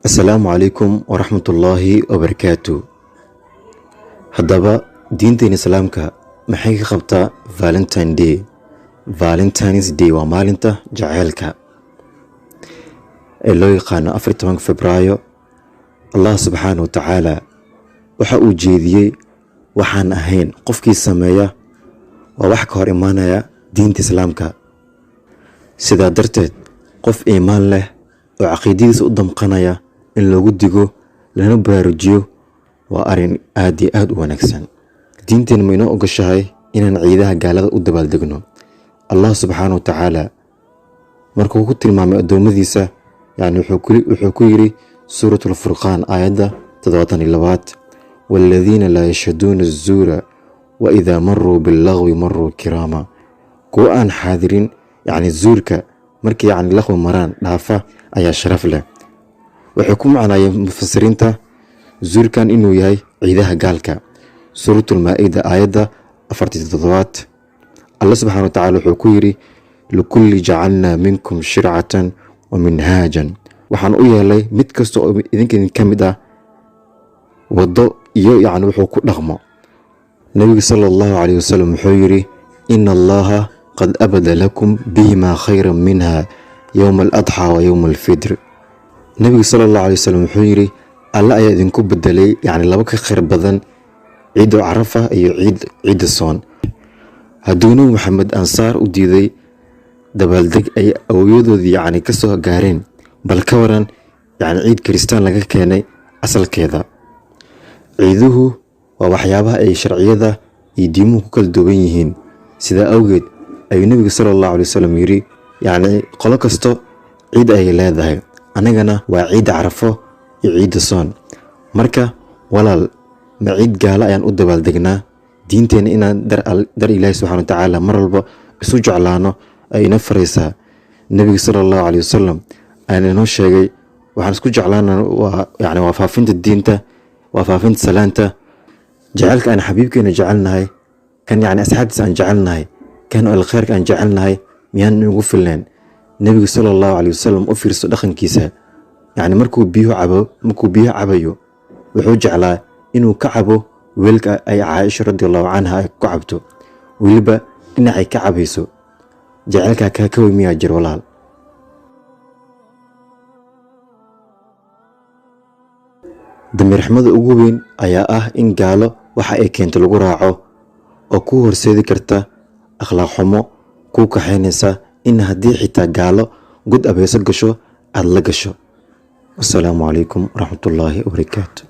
Assalaamu calaykum waraxmatullaahi wabarakaatu. Haddaba diinteena islaamka maxay ka qabtaa Valentine Day? Valentine's Day waa maalinta jaceylka ee loo yaqaano 14 Febraayo. Allah subxaanahu wa tacaala waxa uu jeediyey waxaan ahayn qofkii sameeya waa wax ka hor imaanaya diinta islaamka. sidaa darteed qof iimaan leh oo caqiidadiisa u damqanaya in lagu digo lana baraarujiyo waa arin aad iyo aad u wanaagsan. diinteena ma inoo ogashahay inaan ciidaha gaalada u dabaaldegno. Allah subxaanahu wa tacaala markuu ku tilmaamay adoomadiisa wuxuu ku yiri suuratul furqaan aayadda 72 والذين لا يشهدون الزور وإذا مروا باللغو مروا كراما. kuwa aan xaadirin zuurka markii laqwi maraan dhaafa ayaa sharaf leh. waxay ku macnaayeen mufasiriinta zuurkan inuu yahay ciidaha gaalka. suuratul maa'ida aayadda 47 Allah subxaanahu wa tacaala wuxuu ku yiri likulli jacalna minkum shircatan wa minhaajan. waxaan u yeelay mid kasta oo idinka kamid ah wado iyo wuxuu ku dhaqmo. nabiga sallallahu alayhi wasallam wuxuu yiri inna allaha qad abada lakum bihima khayran minha yawm al-adha wa yawm al-fitr. nabiga sallallahu alayhi wasallam wuxuu yiri alla ayaa idinku bedelay laba ka khayr badan ciid Carafa iyo ciid Soon. hadduu nabi maxamed ansaar u diiday dabaaldeg ay awooyadoodii ka soo gaareen, bal ka waran ciid kristaan laga keenay asalkeeda. ciiduhu waa waxyaabaha ay sharciyada iyo diimuhu ku kala duwan yihiin. sidaa awgeed ayuu nabiga sallallahu alayhi wasallam yiri qolo kasto ciid ay leedahay, anagana waa ciid Carafo iyo ciid Soon. marka walaal ma ciid gaala ayaan u dabaaldegnaa. diinteena inaan dar Ilaahay subxaanahu wa tacaala mar walba isu jeclaano ay ina faraysaa. nabiga sallallahu alayhi wasallam ayaan inoo sheegay waxaan isku jeclaanaa waa faafinta diinta, waa faafinta salaanta, jacaylka aan xabiibkeena jecelnahay, kan asxaabtiisa aan jecelnahay, kan alkhayrka aan jecelnahay miyaan ugu filneen. nabiga sallallahu alayhi wasallam u fiirso dhaqankiisa. markuu biyo cabayo wuxuu jeclaa inuu ka cabo weelka ay Caaisha radhiyallahu anha ay ku cabto, weliba dhinacay ka cabayso. jacaylka ka weymiyaa jir walaal. damirxmada ugu weyn ayaa ah in gaalo waxa ay keento lagu raaco oo ku horseedi karta akhlaaq xumo, ku kaxaynaysa in haddii xitaa gaalo god abeeso gasho aad la gasho. Assalaamu calaykum waraxmatullaahi wabarakaatu.